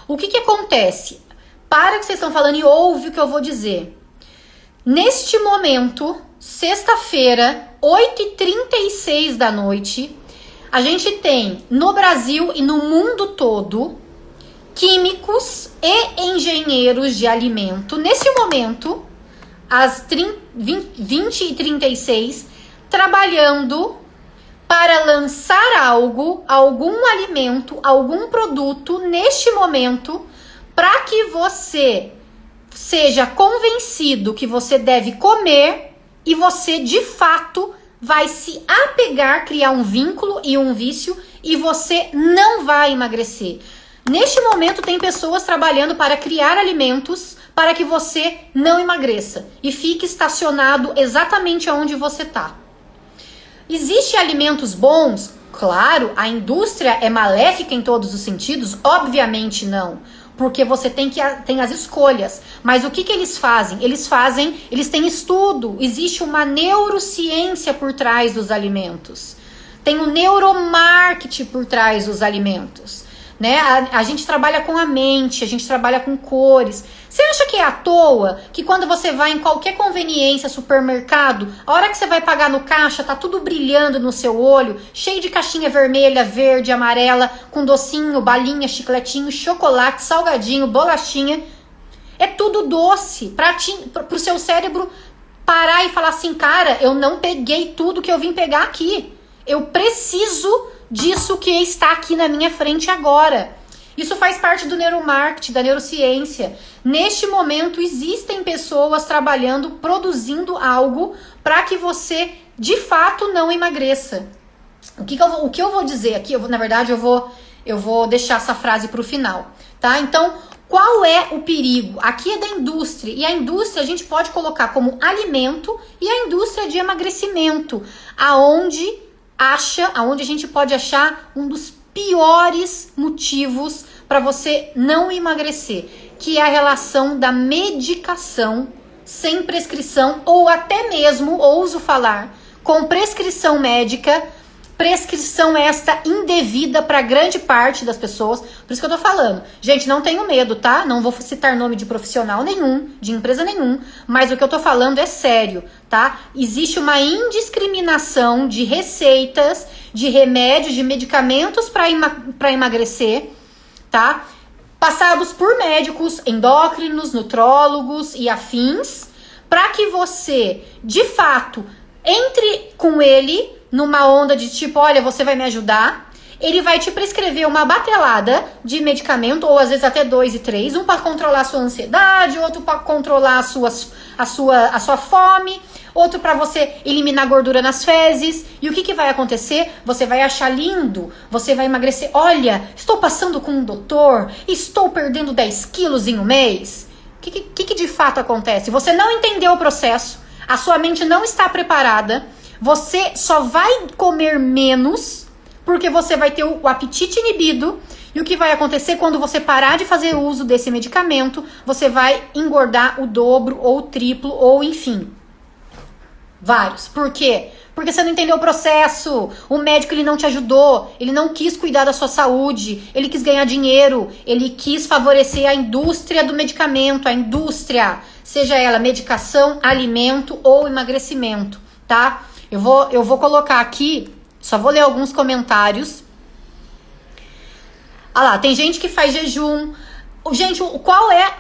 O que acontece? Para o que vocês estão falando e ouve o que eu vou dizer. Neste momento, sexta-feira, 8h36 da noite, a gente tem no Brasil e no mundo todo químicos e engenheiros de alimento, nesse momento, às 20h36, trabalhando para lançar algo, algum alimento, algum produto, neste momento, para que você seja convencido que você deve comer e você, de fato, vai se apegar, criar um vínculo e um vício e você não vai emagrecer. Neste momento, tem pessoas trabalhando para criar alimentos para que você não emagreça e fique estacionado exatamente onde você está. Existem alimentos bons? Claro, a indústria é maléfica em todos os sentidos? Obviamente não, porque você tem as escolhas. Mas o que eles fazem? Eles têm estudo, existe uma neurociência por trás dos alimentos. Tem um neuromarketing por trás dos alimentos. Né? A gente trabalha com a mente, a gente trabalha com cores. Você acha que é à toa que quando você vai em qualquer conveniência, supermercado, a hora que você vai pagar no caixa, tá tudo brilhando no seu olho, cheio de caixinha vermelha, verde, amarela, com docinho, balinha, chicletinho, chocolate, salgadinho, bolachinha. É tudo doce, pro seu cérebro parar e falar assim, cara, eu não peguei tudo que eu vim pegar aqui. Eu preciso disso que está aqui na minha frente agora. Isso faz parte do neuromarketing, da neurociência. Neste momento, existem pessoas trabalhando, produzindo algo para que você, de fato, não emagreça. O que eu vou dizer aqui, na verdade, eu vou deixar essa frase para o final, tá? Então, qual é o perigo? Aqui é da indústria, e a indústria a gente pode colocar como alimento e a indústria de emagrecimento, aonde a gente pode achar um dos piores motivos para você não emagrecer, que é a relação da medicação sem prescrição ou até mesmo, ouso falar, com prescrição médica, prescrição esta indevida para grande parte das pessoas. Por isso que eu tô falando. Gente, não tenho medo, tá? Não vou citar nome de profissional nenhum, de empresa nenhum, mas o que eu tô falando é sério, tá? Existe uma indiscriminação de receitas, de remédios, de medicamentos para emagrecer, tá? Passados por médicos, endócrinos, nutrólogos e afins, para que você, de fato, entre com ele numa onda de tipo, olha, você vai me ajudar. Ele vai te prescrever uma batelada de medicamento, ou às vezes até 2 e 3, um para controlar a sua ansiedade, outro para controlar a sua fome, outro para você eliminar gordura nas fezes. E o que vai acontecer? Você vai achar lindo, você vai emagrecer. Olha, estou passando com um doutor, estou perdendo 10 quilos em um mês. O que de fato acontece? Você não entendeu o processo, a sua mente não está preparada, você só vai comer menos porque você vai ter o apetite inibido. E o que vai acontecer quando você parar de fazer uso desse medicamento? Você vai engordar o dobro ou o triplo ou enfim, vários. Por quê? Porque você não entendeu o processo. O médico ele não te ajudou, ele não quis cuidar da sua saúde, ele quis ganhar dinheiro, ele quis favorecer a indústria do medicamento, a indústria, seja ela medicação, alimento ou emagrecimento, tá? Eu vou colocar aqui, só vou ler alguns comentários. Ah lá, tem gente que faz jejum. Gente, qual é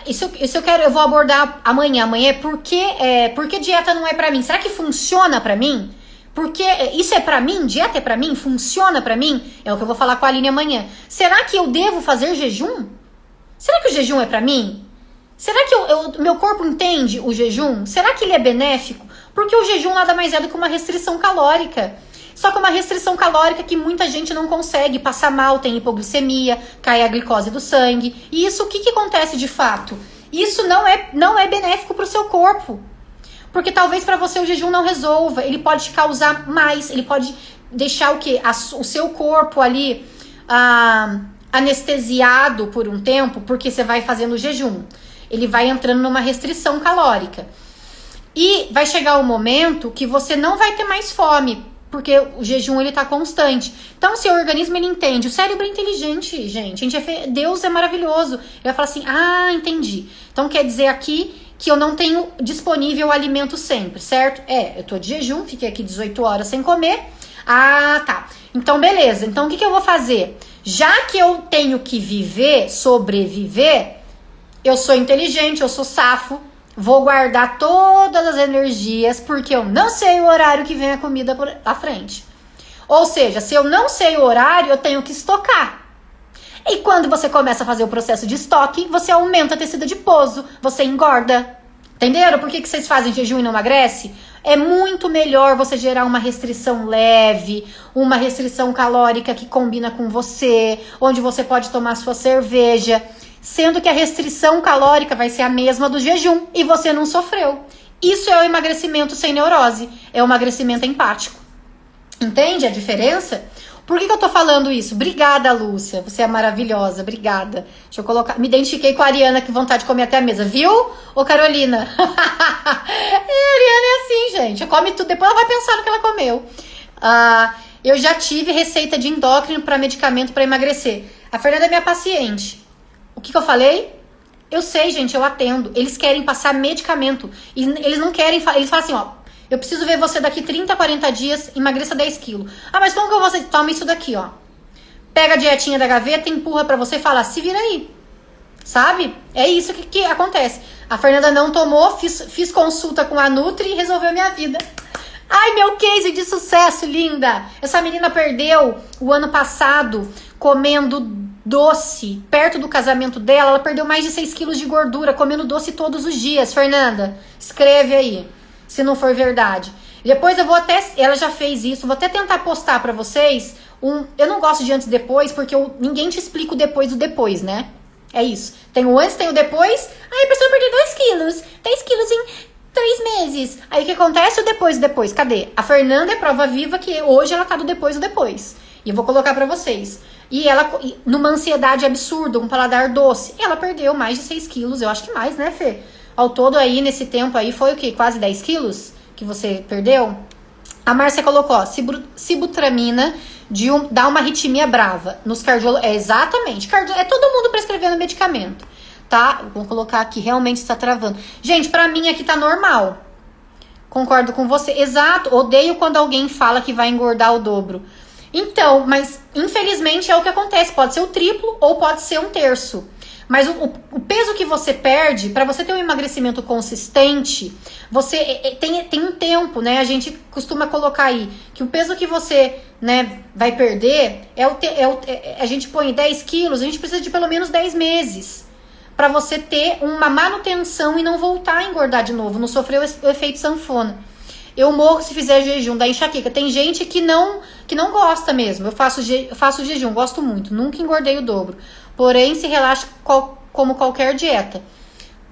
isso eu vou abordar amanhã. Amanhã é por que dieta não é pra mim? Será que funciona pra mim? Porque isso é pra mim? Dieta é pra mim? Funciona pra mim? É o que eu vou falar com a Aline amanhã. Será que eu devo fazer jejum? Será que o jejum é pra mim? Será que meu corpo entende o jejum? Será que ele é benéfico? Porque o jejum nada mais é do que uma restrição calórica. Só que uma restrição calórica que muita gente não consegue, passa mal, tem hipoglicemia, cai a glicose do sangue. E isso, o que acontece de fato? Isso não é benéfico para o seu corpo. Porque talvez para você o jejum não resolva. Ele pode te causar mais, ele pode deixar o quê? O seu corpo ali anestesiado por um tempo, porque você vai fazendo o jejum. Ele vai entrando numa restrição calórica. E vai chegar o momento que você não vai ter mais fome. porque o jejum ele tá constante. Então, seu organismo ele entende. O cérebro é inteligente, gente. Deus é maravilhoso. Ele vai falar assim: ah, entendi. Então, quer dizer aqui que eu não tenho disponível o alimento sempre, certo? Eu tô de jejum, fiquei aqui 18 horas sem comer. Ah, tá. Então, beleza. Então, o que eu vou fazer? Já que eu tenho que viver, sobreviver, eu sou inteligente, eu sou safo, vou guardar todas as energias, porque eu não sei o horário que vem a comida à frente. Ou seja, se eu não sei o horário, eu tenho que estocar. E quando você começa a fazer o processo de estoque, você aumenta a tecido adiposo, você engorda. Entenderam por que vocês fazem jejum e não emagrece? É muito melhor você gerar uma restrição leve, uma restrição calórica que combina com você, onde você pode tomar sua cerveja, sendo que a restrição calórica vai ser a mesma do jejum e você não sofreu. Isso é o emagrecimento sem neurose, é o emagrecimento empático. Entende a diferença? Por que eu tô falando isso? Obrigada, Lúcia. Você é maravilhosa. Obrigada. Deixa eu colocar. Me identifiquei com a Ariana, que vontade de comer até a mesa. Viu? Ô, Carolina. A Ariana é assim, gente. Come tudo. Depois ela vai pensar no que ela comeu. Eu já tive receita de endócrino para medicamento para emagrecer. A Fernanda é minha paciente. O que eu falei? Eu sei, gente. Eu atendo. Eles querem passar medicamento. E eles não querem... Eles falam assim, ó. Eu preciso ver você daqui 30, 40 dias, emagreça 10 quilos. Ah, mas como que eu vou... Toma isso daqui, ó. Pega a dietinha da gaveta, empurra pra você e fala, se vira aí. Sabe? É isso que acontece. A Fernanda não tomou, fiz consulta com a Nutri e resolveu minha vida. Ai, meu case de sucesso, linda. Essa menina perdeu o ano passado comendo doce. Perto do casamento dela, ela perdeu mais de 6 quilos de gordura, comendo doce todos os dias. Fernanda, escreve aí. Se não for verdade. Depois eu vou até... Ela já fez isso. Vou até tentar postar pra vocês. Eu não gosto de antes e depois, porque ninguém te explica o depois do depois, né? É isso. Tem o antes, tem o depois. Aí a pessoa perdeu 2 quilos. 10 quilos em 3 meses. Aí o que acontece? O depois do depois. Cadê? A Fernanda é prova viva que hoje ela tá do depois do depois. E eu vou colocar pra vocês. E ela, numa ansiedade absurda, um paladar doce, ela perdeu mais de 6 quilos. Eu acho que mais, né, Fê? Ao todo aí, nesse tempo aí, foi o quê? Quase 10 quilos que você perdeu? A Márcia colocou, ó, sibutramina dá uma arritmia brava nos cardiólogos. Exatamente. É todo mundo prescrevendo medicamento, tá? Vou colocar aqui, realmente está travando. Gente, pra mim aqui tá normal. Concordo com você. Exato. Odeio quando alguém fala que vai engordar o dobro. Então, mas infelizmente é o que acontece. Pode ser o triplo ou pode ser um terço. Mas o peso que você perde, para você ter um emagrecimento consistente, você tem um tempo, né? A gente costuma colocar aí que o peso que você, né, vai perder, a gente põe 10 quilos, a gente precisa de pelo menos 10 meses para você ter uma manutenção e não voltar a engordar de novo, não sofrer o efeito sanfona. Eu morro se fizer jejum da enxaqueca. Tem gente que não gosta mesmo. Eu faço jejum, gosto muito. Nunca engordei o dobro. Porém, se relaxa como qualquer dieta.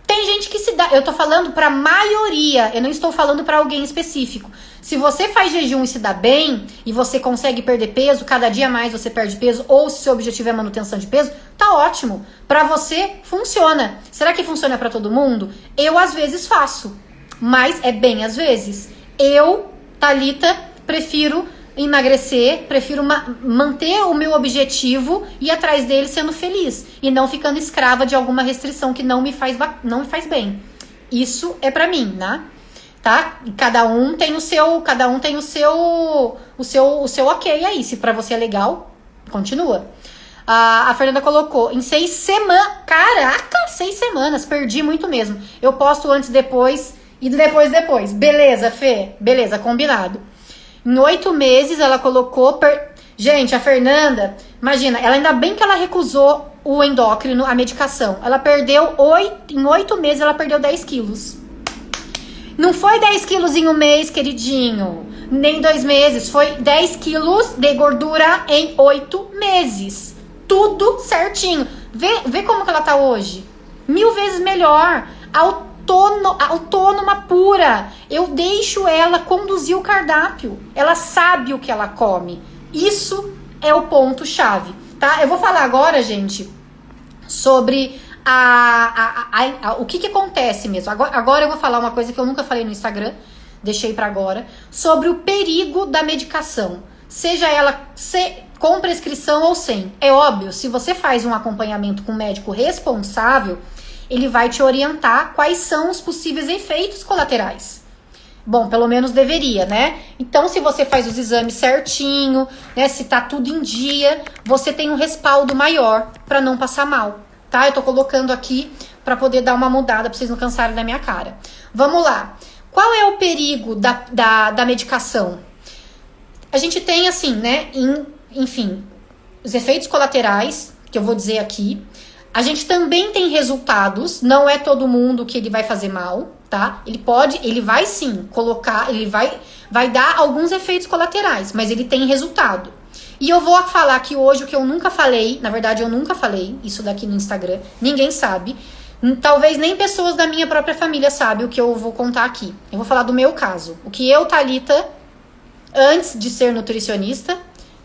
Tem gente que se dá... Eu tô falando pra maioria. Eu não estou falando pra alguém específico. Se você faz jejum e se dá bem, e você consegue perder peso, cada dia mais você perde peso, ou se seu objetivo é manutenção de peso, tá ótimo. Pra você, funciona. Será que funciona pra todo mundo? Eu, às vezes, faço. Mas é bem às vezes. Eu, Thalita, prefiro emagrecer, prefiro manter o meu objetivo e ir atrás dele sendo feliz e não ficando escrava de alguma restrição que não me faz bem. Isso é pra mim, né? Tá? Cada um tem o seu ok aí. Se pra você é legal, continua. A Fernanda colocou em 6 semanas. Caraca, 6 semanas. Perdi muito mesmo. Eu posto antes, depois e depois. Beleza, Fê? Beleza, combinado. Em 8 meses ela colocou... Gente, a Fernanda, imagina, ela ainda bem que ela recusou o endócrino, a medicação. Ela perdeu em 8 meses, ela perdeu 10 quilos. Não foi 10 quilos em um mês, queridinho. Nem 2 meses. Foi 10 quilos de gordura em 8 meses. Tudo certinho. Vê como que ela tá hoje. 1000 vezes melhor. Autônoma pura. Eu deixo ela conduzir o cardápio. Ela sabe o que ela come. Isso é o ponto chave, tá? Eu vou falar agora, gente, sobre o que acontece mesmo. Agora eu vou falar uma coisa que eu nunca falei no Instagram, deixei para agora, sobre o perigo da medicação, seja ela com prescrição ou sem. É óbvio, se você faz um acompanhamento com um médico responsável, ele vai te orientar quais são os possíveis efeitos colaterais. Bom, pelo menos deveria, né? Então, se você faz os exames certinho, né, se tá tudo em dia, você tem um respaldo maior para não passar mal, tá? Eu tô colocando aqui para poder dar uma mudada, pra vocês não cansarem da minha cara. Vamos lá. Qual é o perigo da medicação? A gente tem, assim, né, enfim, os efeitos colaterais, que eu vou dizer aqui. A gente também tem resultados, não é todo mundo que ele vai fazer mal, tá? Ele vai sim colocar, ele vai dar alguns efeitos colaterais, mas ele tem resultado. E eu vou falar aqui hoje o que eu nunca falei, na verdade eu nunca falei isso daqui no Instagram, ninguém sabe. Talvez nem pessoas da minha própria família sabem o que eu vou contar aqui. Eu vou falar do meu caso, o que eu, Thalita, antes de ser nutricionista,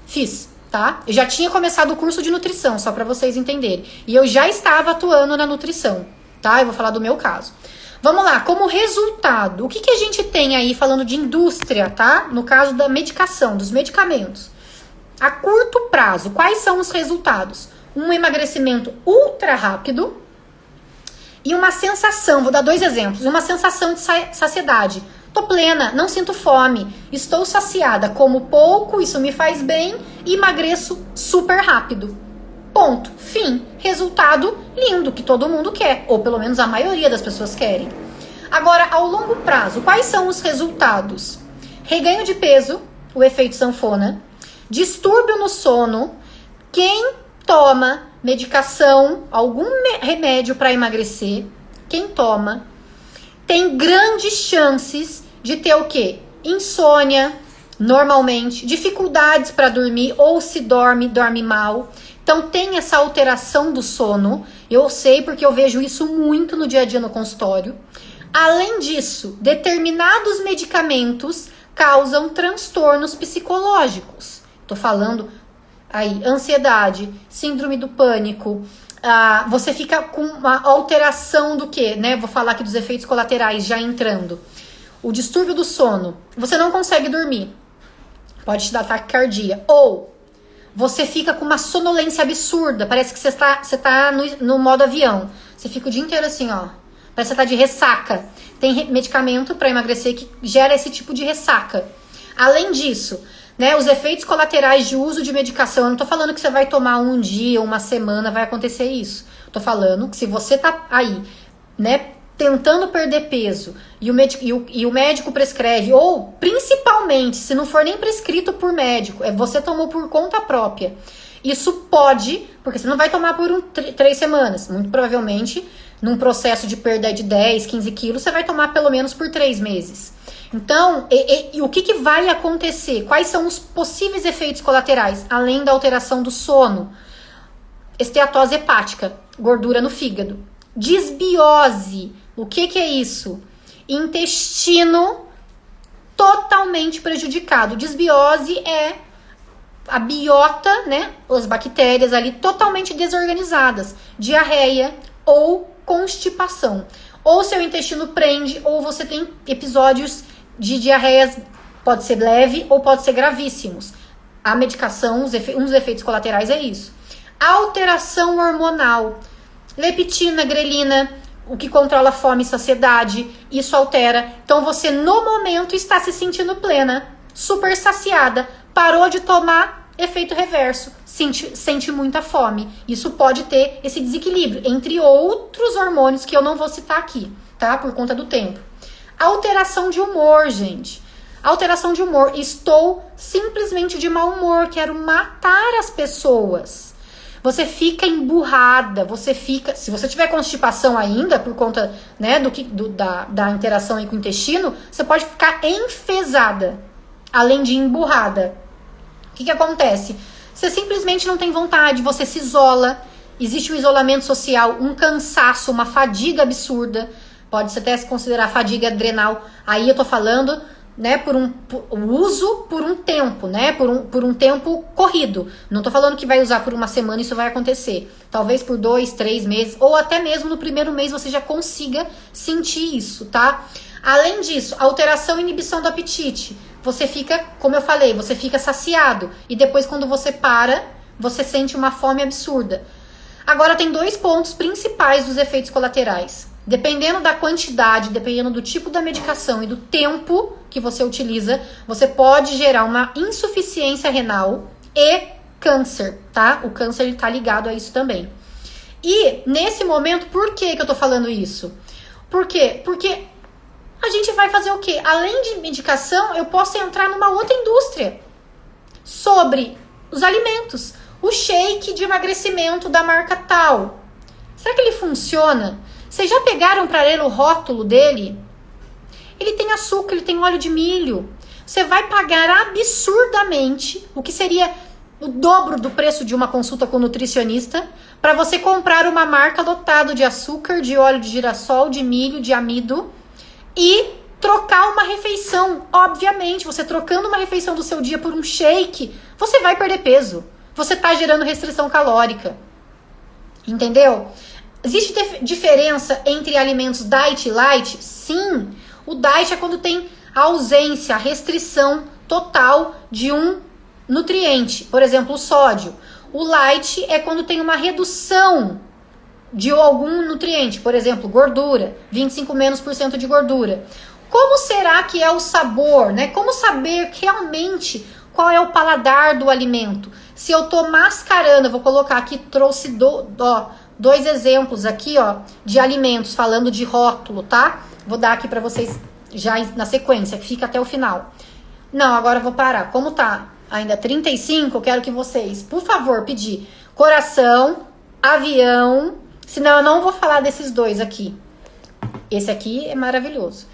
fiz. Tá? Eu já tinha começado o curso de nutrição, só para vocês entenderem. E eu já estava atuando na nutrição, tá? Eu vou falar do meu caso. Vamos lá, como resultado, o que a gente tem aí falando de indústria, tá? No caso da medicação, dos medicamentos. A curto prazo, quais são os resultados? Um emagrecimento ultra rápido e uma sensação, vou dar 2 exemplos, uma sensação de saciedade. Tô plena, não sinto fome, estou saciada, como pouco, isso me faz bem e emagreço super rápido. Ponto. Fim. Resultado lindo, que todo mundo quer, ou pelo menos a maioria das pessoas querem. Agora, ao longo prazo, quais são os resultados? Reganho de peso, o efeito sanfona, distúrbio no sono, quem toma medicação, algum remédio para emagrecer, quem toma, tem grandes chances de ter o quê? Insônia, normalmente, dificuldades para dormir, ou se dorme mal. Então tem essa alteração do sono, eu sei porque eu vejo isso muito no dia a dia no consultório. Além disso, determinados medicamentos causam transtornos psicológicos. Tô falando aí, ansiedade, síndrome do pânico, você fica com uma alteração do quê, né? Vou falar aqui dos efeitos colaterais já entrando. O distúrbio do sono, você não consegue dormir, pode te dar taquicardia, ou você fica com uma sonolência absurda, parece que você tá no modo avião, você fica o dia inteiro assim, ó, parece que você tá de ressaca. Tem medicamento para emagrecer que gera esse tipo de ressaca. Além disso, né, os efeitos colaterais de uso de medicação, eu não tô falando que você vai tomar um dia, uma semana, vai acontecer isso. Tô falando que se você tá aí, né, tentando perder peso e o médico prescreve, ou principalmente, se não for nem prescrito por médico, você tomou por conta própria. Isso pode, porque você não vai tomar por 3 semanas, muito provavelmente, num processo de perda de 10, 15 quilos, você vai tomar pelo menos por 3 meses. Então, o que vai acontecer? Quais são os possíveis efeitos colaterais, além da alteração do sono? Esteatose hepática, gordura no fígado. Disbiose, o que é isso? Intestino totalmente prejudicado. Disbiose é a biota, né? As bactérias ali totalmente desorganizadas. Diarreia ou constipação. Ou seu intestino prende, ou você tem episódios de diarreias, pode ser leve ou pode ser gravíssimos. A medicação, um dos efeitos colaterais é isso. Alteração hormonal. Leptina, grelina, o que controla fome e saciedade, isso altera. Então você no momento está se sentindo plena, super saciada, parou de tomar, efeito reverso, sente muita fome. Isso pode ter esse desequilíbrio, entre outros hormônios que eu não vou citar aqui, tá? Por conta do tempo. Alteração de humor, gente. Alteração de humor. Estou simplesmente de mau humor, quero matar as pessoas. Você fica emburrada, você fica... Se você tiver constipação ainda, por conta, né, da interação aí com o intestino, você pode ficar enfesada, além de emburrada. O que acontece? Você simplesmente não tem vontade, você se isola, existe um isolamento social, um cansaço, uma fadiga absurda, pode-se até se considerar fadiga adrenal. Aí eu tô falando né, o uso por um tempo, né, por um tempo corrido. Não tô falando que vai usar por uma semana, isso vai acontecer. Talvez por 2, 3 meses, ou até mesmo no primeiro mês você já consiga sentir isso, tá? Além disso, alteração e inibição do apetite. Você fica, como eu falei, você fica saciado. E depois quando você para, você sente uma fome absurda. Agora tem 2 pontos principais dos efeitos colaterais. Dependendo da quantidade, dependendo do tipo da medicação e do tempo que você utiliza, você pode gerar uma insuficiência renal e câncer, tá? O câncer está ligado a isso também. E nesse momento, por que eu tô falando isso? Por quê? Porque a gente vai fazer o quê? Além de medicação, eu posso entrar numa outra indústria sobre os alimentos. O shake de emagrecimento da marca tal. Será que ele funciona? Vocês já pegaram para ler o rótulo dele? Ele tem açúcar, ele tem óleo de milho. Você vai pagar absurdamente, o que seria o dobro do preço de uma consulta com o nutricionista, para você comprar uma marca lotada de açúcar, de óleo de girassol, de milho, de amido e trocar uma refeição. Obviamente, você trocando uma refeição do seu dia por um shake, você vai perder peso. Você está gerando restrição calórica. Entendeu? Existe diferença entre alimentos diet e light? Sim. O diet é quando tem a ausência, a restrição total de um nutriente. Por exemplo, o sódio. O light é quando tem uma redução de algum nutriente. Por exemplo, gordura. 25% menos de gordura. Como será que é o sabor, né? Como saber realmente qual é o paladar do alimento? Se eu tô mascarando, eu vou colocar aqui, trouxe 2 exemplos aqui, ó, de alimentos, falando de rótulo, tá? Vou dar aqui pra vocês já na sequência, que fica até o final. Não, agora eu vou parar. Como tá ainda 35, eu quero que vocês, por favor, pedir coração, avião, senão eu não vou falar desses 2 aqui. Esse aqui é maravilhoso.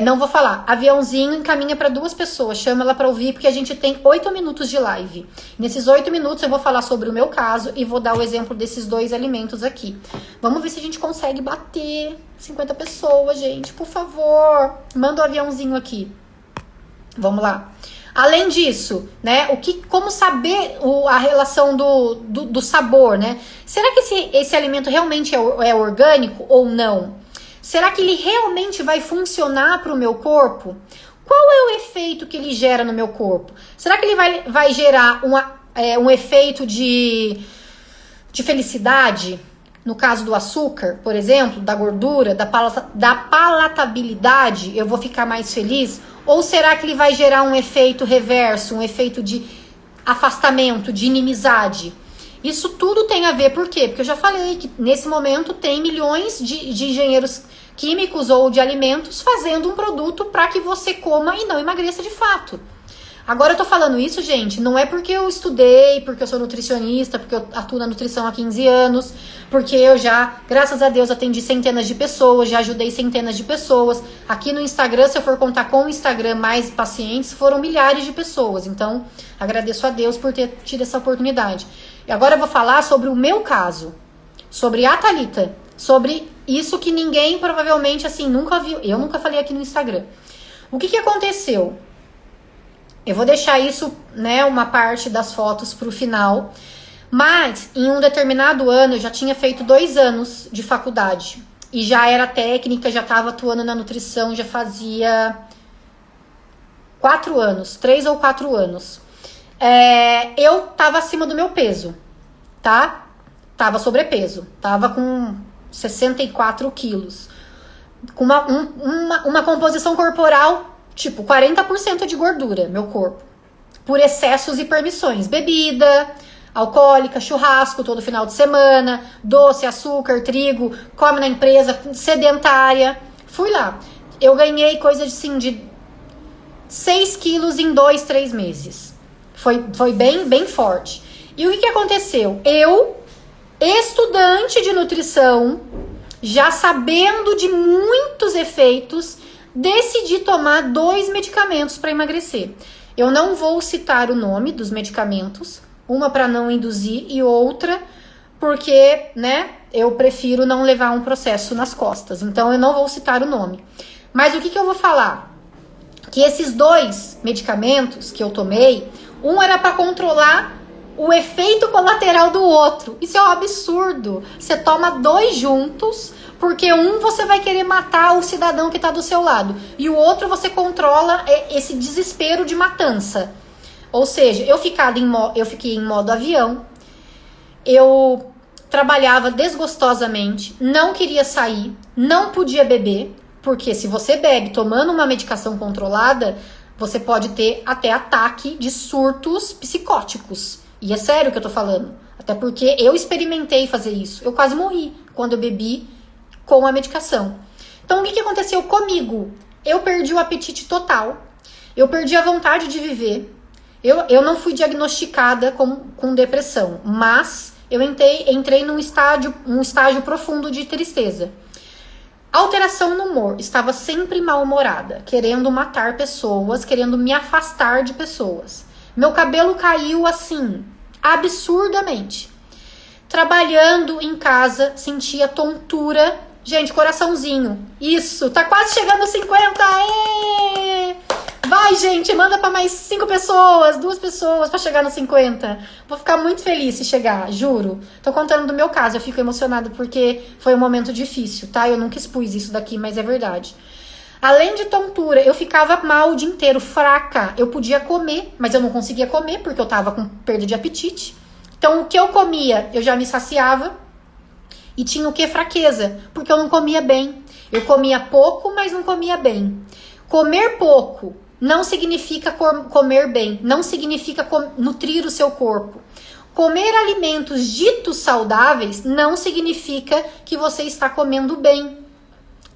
Não vou falar. Aviãozinho encaminha para 2 pessoas. Chama ela para ouvir, porque a gente tem 8 minutos de live. Nesses 8 minutos eu vou falar sobre o meu caso e vou dar o exemplo desses 2 alimentos aqui. Vamos ver se a gente consegue bater 50 pessoas, gente. Por favor, manda o aviãozinho aqui. Vamos lá. Além disso, né? Como saber a relação do sabor, né? Será que esse alimento realmente é orgânico ou não? Será que ele realmente vai funcionar para o meu corpo? Qual é o efeito que ele gera no meu corpo? Será que ele vai gerar um efeito de felicidade? No caso do açúcar, por exemplo, da gordura, da palatabilidade, eu vou ficar mais feliz? Ou será que ele vai gerar um efeito reverso, um efeito de afastamento, de inimizade? Isso tudo tem a ver, por quê? Porque eu já falei que nesse momento tem milhões de engenheiros químicos ou de alimentos fazendo um produto para que você coma e não emagreça de fato. Agora eu tô falando isso, gente, não é porque eu estudei, porque eu sou nutricionista, porque eu atuo na nutrição há 15 anos, porque eu já, graças a Deus, atendi centenas de pessoas, já ajudei centenas de pessoas. Aqui no Instagram, se eu for contar com o Instagram mais pacientes, foram milhares de pessoas. Então, agradeço a Deus por ter tido essa oportunidade. E agora eu vou falar sobre o meu caso, sobre a Thalita, sobre isso que ninguém provavelmente, assim, nunca viu. Eu nunca falei aqui no Instagram. O que aconteceu? Eu vou deixar isso, né, uma parte das fotos pro final. Mas, em um determinado ano, eu já tinha feito 2 anos de faculdade. E já era técnica, já estava atuando na nutrição, já fazia 4 anos, 3 ou 4 anos. Eu tava acima do meu peso, tá? Tava sobrepeso, tava com 64 quilos. Com uma composição corporal, tipo, 40% de gordura, meu corpo. Por excessos e permissões. Bebida alcoólica, churrasco todo final de semana, doce, açúcar, trigo, come na empresa, sedentária. Fui lá. Eu ganhei coisa assim, de 6 quilos em 2, 3 meses. Foi bem forte. E o que aconteceu? Eu, estudante de nutrição, já sabendo de muitos efeitos, decidi tomar 2 medicamentos para emagrecer. Eu não vou citar o nome dos medicamentos, uma para não induzir e outra porque, né, eu prefiro não levar um processo nas costas. Então eu não vou citar o nome. Mas o que eu vou falar? que esses 2 medicamentos que eu tomei, um era para controlar o efeito colateral do outro. Isso é um absurdo. Você toma 2 juntos, porque um você vai querer matar o cidadão que tá do seu lado, e o outro você controla esse desespero de matança. Ou seja, eu fiquei em modo avião, eu trabalhava desgostosamente, não queria sair, não podia beber, porque se você bebe tomando uma medicação controlada, você pode ter até ataque de surtos psicóticos. E é sério o que eu tô falando. Até porque eu experimentei fazer isso. Eu quase morri quando eu bebi com a medicação. Então, o que aconteceu comigo? Eu perdi o apetite total. Eu perdi a vontade de viver. Eu não fui diagnosticada com depressão, mas eu entrei num estágio profundo de tristeza. Alteração no humor. Estava sempre mal-humorada, querendo matar pessoas, querendo me afastar de pessoas. Meu cabelo caiu assim, absurdamente. Trabalhando em casa, sentia tontura. Gente, coraçãozinho. Isso, tá quase chegando aos 50. Aê! Vai, gente, manda pra mais 5 pessoas, 2 pessoas pra chegar nos 50. Vou ficar muito feliz se chegar, juro. Tô contando do meu caso, eu fico emocionada porque foi um momento difícil, tá? Eu nunca expus isso daqui, mas é verdade. Além de tontura, eu ficava mal o dia inteiro, fraca. Eu podia comer, mas eu não conseguia comer porque eu tava com perda de apetite. Então, o que eu comia, eu já me saciava. E tinha o que? Fraqueza, porque eu não comia bem. Eu comia pouco, mas não comia bem. Comer pouco não significa comer bem, não significa nutrir o seu corpo. Comer alimentos ditos saudáveis não significa que você está comendo bem,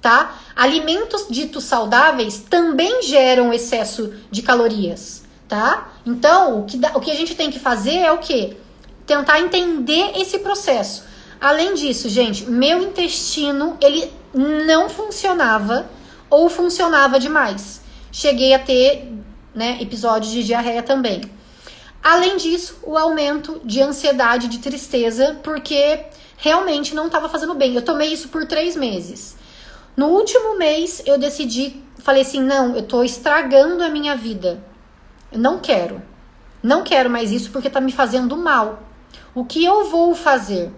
tá? Alimentos ditos saudáveis também geram excesso de calorias, tá? Então, o que a gente tem que fazer é o quê? Tentar entender esse processo. Além disso, gente, meu intestino, ele não funcionava ou funcionava demais. Cheguei a ter, né, episódios de diarreia também. Além disso, o aumento de ansiedade, de tristeza, porque realmente não estava fazendo bem. Eu tomei isso por 3 meses. No último mês, eu decidi, falei assim, não, eu tô estragando a minha vida. Eu não quero. Não quero mais isso porque tá me fazendo mal. O que eu vou fazer?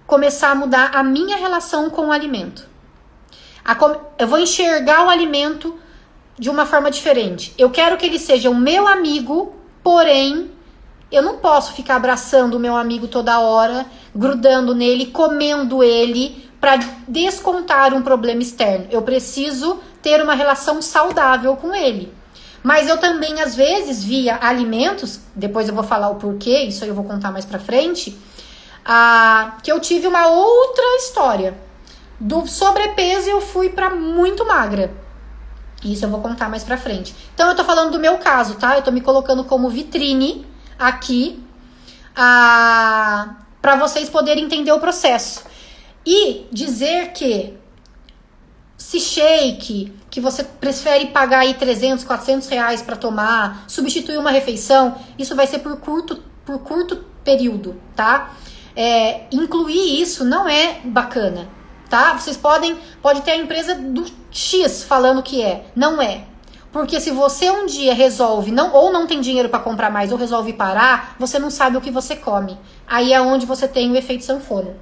Começar a mudar a minha relação com o alimento. Eu vou enxergar o alimento de uma forma diferente. Eu quero que ele seja o meu amigo, porém, eu não posso ficar abraçando o meu amigo toda hora, grudando nele, comendo ele, para descontar um problema externo. Eu preciso ter uma relação saudável com ele. Mas eu também, às vezes, via alimentos, depois eu vou falar o porquê, isso aí eu vou contar mais pra frente, que eu tive uma outra história. Do sobrepeso eu fui pra muito magra. Isso eu vou contar mais pra frente. Então eu tô falando do meu caso, tá? Eu tô me colocando como vitrine aqui pra vocês poderem entender o processo. E dizer que se shake, que você prefere pagar aí 300, 400 reais pra tomar, substituir uma refeição, isso vai ser por curto período, tá? Incluir isso não é bacana, tá? Vocês pode ter a empresa do X falando que não é. Porque se você um dia resolve, ou não tem dinheiro para comprar mais, ou resolve parar, você não sabe o que você come. Aí é onde você tem o efeito sanfona.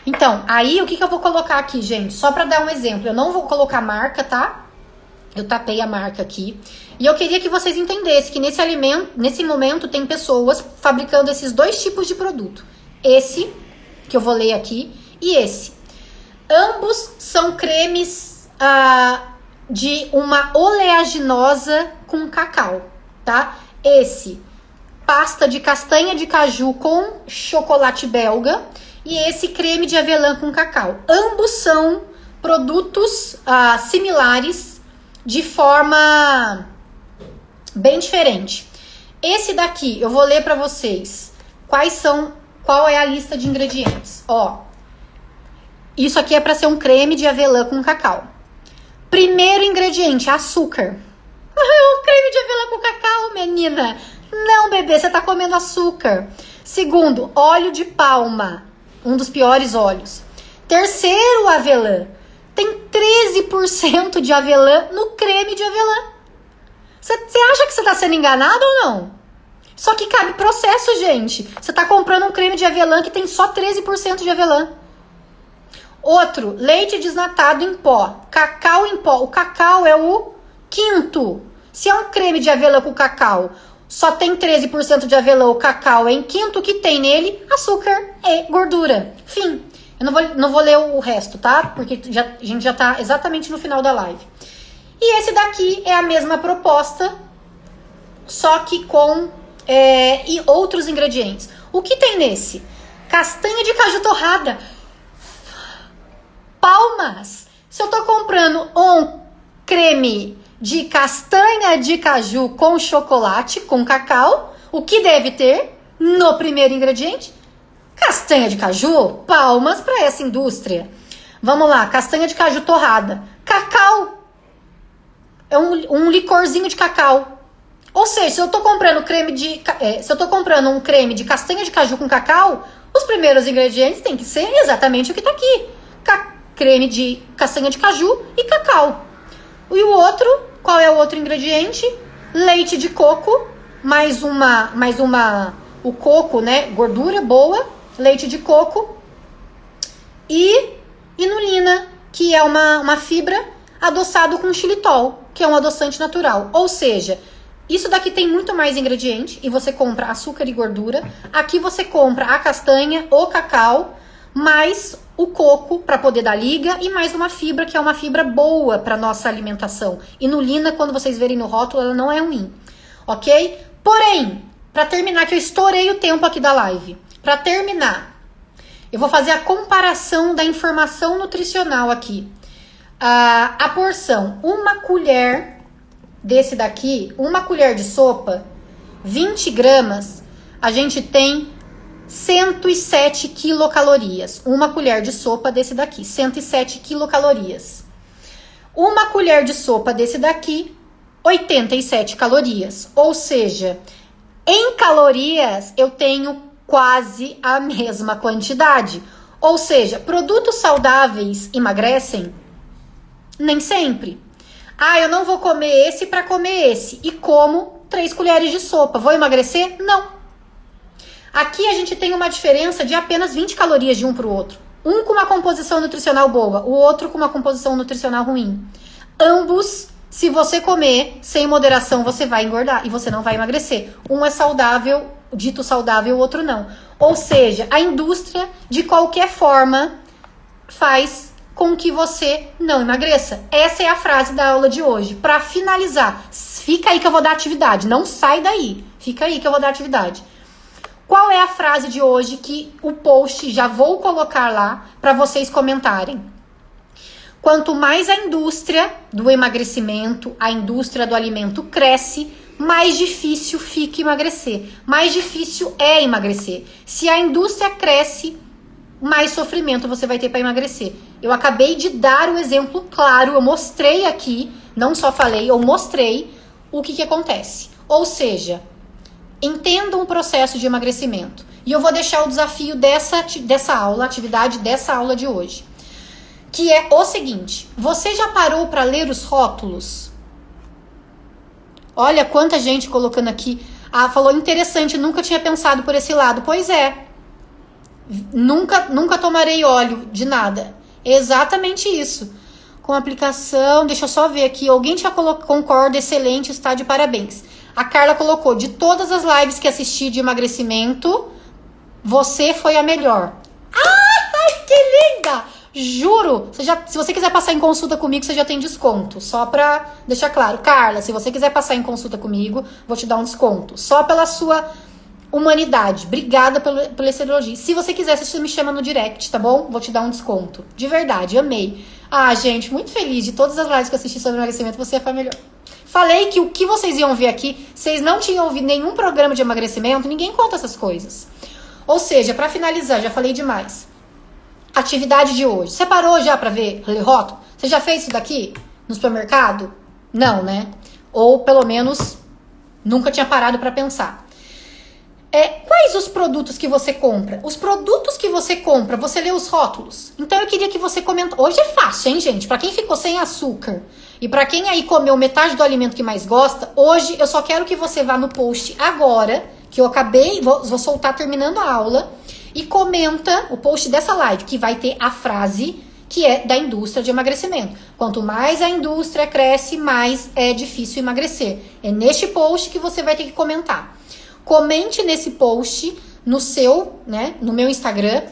Então, aí o que eu vou colocar aqui, gente? Só para dar um exemplo, eu não vou colocar marca, tá? Eu tapei a marca aqui. E eu queria que vocês entendessem que nesse momento tem pessoas fabricando esses 2 tipos de produto. Esse, que eu vou ler aqui, e esse. Ambos são cremes de uma oleaginosa com cacau, tá? Esse, pasta de castanha de caju com chocolate belga. E esse, creme de avelã com cacau. Ambos são produtos similares, de forma bem diferente. Esse daqui, eu vou ler pra vocês qual é a lista de ingredientes. Ó, isso aqui é pra ser um creme de avelã com cacau. Primeiro ingrediente, açúcar. Um creme de avelã com cacau, menina. Não, bebê, você tá comendo açúcar. Segundo, óleo de palma. Um dos piores óleos. Terceiro, avelã. tem 13% de avelã no creme de avelã. Você acha que você tá sendo enganado ou não? Só que cabe processo, gente. Você tá comprando um creme de avelã que tem só 13% de avelã. Outro, leite desnatado em pó, cacau em pó. O cacau é o quinto. Se é um creme de avelã com cacau, só tem 13% de avelã, o cacau é em quinto, o que tem nele? Açúcar e gordura. Fim. Eu não vou ler o resto, tá? Porque a gente já tá exatamente no final da live. E esse daqui é a mesma proposta, só que com e outros ingredientes. O que tem nesse? Castanha de caju torrada. Palmas! Se eu tô comprando um creme de castanha de caju com chocolate, com cacau, o que deve ter no primeiro ingrediente? Castanha de caju? Palmas para essa indústria. Vamos lá, castanha de caju torrada. Cacau! É um licorzinho de cacau. Ou seja, se eu tô comprando um creme de castanha de caju com cacau, os primeiros ingredientes têm que ser exatamente o que tá aqui. Creme de castanha de caju e cacau. E o outro, qual é o outro ingrediente? Leite de coco, o coco, né? Gordura boa, leite de coco e inulina, que é uma fibra adoçado com xilitol, que é um adoçante natural. Ou seja, isso daqui tem muito mais ingrediente e você compra açúcar e gordura. Aqui você compra a castanha, o cacau, mais o coco para poder dar liga e mais uma fibra que é uma fibra boa para nossa alimentação. Inulina, quando vocês verem no rótulo, ela não é ruim, ok? Porém, para terminar, que eu estourei o tempo aqui da live, para terminar, eu vou fazer a comparação da informação nutricional aqui. A porção, uma colher desse daqui, uma colher de sopa, 20 gramas, a gente tem 107 quilocalorias. Uma colher de sopa desse daqui, 107 quilocalorias. Uma colher de sopa desse daqui, 87 calorias. Ou seja, em calorias eu tenho quase a mesma quantidade. Ou seja, produtos saudáveis emagrecem? Nem sempre. Eu não vou comer esse para comer esse. E como 3 colheres de sopa. Vou emagrecer? Não. Aqui a gente tem uma diferença de apenas 20 calorias de um para o outro. Um com uma composição nutricional boa, o outro com uma composição nutricional ruim. Ambos, se você comer sem moderação, você vai engordar e você não vai emagrecer. Um é saudável, dito saudável, o outro não. Ou seja, a indústria, de qualquer forma, faz com que você não emagreça. Essa é a frase da aula de hoje. Para finalizar, fica aí que eu vou dar atividade. Não sai daí. Fica aí que eu vou dar atividade. Qual é a frase de hoje que o post já vou colocar lá para vocês comentarem? Quanto mais a indústria do emagrecimento, a indústria do alimento cresce, mais difícil fica emagrecer. Mais difícil é emagrecer. Se a indústria cresce, mais sofrimento você vai ter para emagrecer. Eu acabei de dar o exemplo claro, eu mostrei aqui, não só falei, eu mostrei o que acontece. Ou seja, entendam o processo de emagrecimento. E eu vou deixar o desafio dessa aula, a atividade dessa aula de hoje. Que é o seguinte, você já parou para ler os rótulos? Olha quanta gente colocando aqui. Falou interessante, nunca tinha pensado por esse lado. Pois é. Nunca tomarei óleo de nada. Exatamente isso. Com aplicação, deixa eu só ver aqui. Alguém já concorda, excelente, está de parabéns. A Carla colocou, de todas as lives que assisti de emagrecimento, você foi a melhor. Ai, que linda! Juro, se você quiser passar em consulta comigo, você já tem desconto. Só pra deixar claro. Carla, se você quiser passar em consulta comigo, vou te dar um desconto. Só pela sua humanidade. Obrigada pelo esse elogio. Se você quiser, você me chama no direct, tá bom? Vou te dar um desconto. De verdade, amei. Gente, muito feliz de todas as lives que eu assisti sobre emagrecimento, você foi a melhor. Falei que o que vocês iam ver aqui, vocês não tinham ouvido nenhum programa de emagrecimento, ninguém conta essas coisas. Ou seja, pra finalizar, já falei demais. Atividade de hoje. Você parou já pra ver rótulo? Você já fez isso daqui no supermercado? Não, né? Ou pelo menos nunca tinha parado pra pensar. Quais os produtos que você compra? Os produtos que você compra, você lê os rótulos. Então eu queria que você comentasse. Hoje é fácil, hein, gente? Pra quem ficou sem açúcar e pra quem aí comeu metade do alimento que mais gosta, hoje eu só quero que você vá no post agora, que eu acabei, vou soltar terminando a aula, e comenta o post dessa live, que vai ter a frase que é da indústria de emagrecimento. Quanto mais a indústria cresce, mais é difícil emagrecer. É neste post que você vai ter que comentar. Comente nesse post no meu Instagram,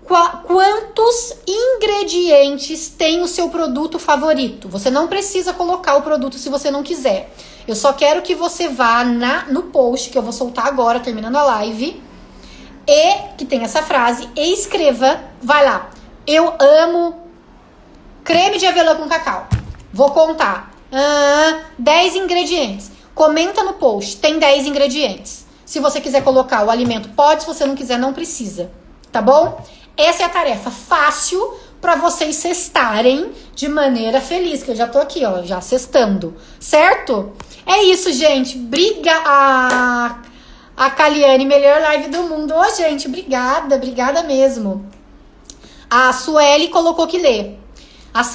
quantos ingredientes tem o seu produto favorito. Você não precisa colocar o produto se você não quiser. Eu só quero que você vá no post que eu vou soltar agora, terminando a live, e que tem essa frase, e escreva, vai lá, eu amo creme de avelã com cacau. Vou contar 10 ingredientes. Comenta no post, tem 10 ingredientes. Se você quiser colocar o alimento, pode. Se você não quiser, não precisa. Tá bom? Essa é a tarefa fácil para vocês cestarem de maneira feliz. Que eu já tô aqui, ó, já cestando. Certo? É isso, gente. A Caliane, melhor live do mundo. Ô, gente, obrigada mesmo. A Sueli colocou que lê. Assim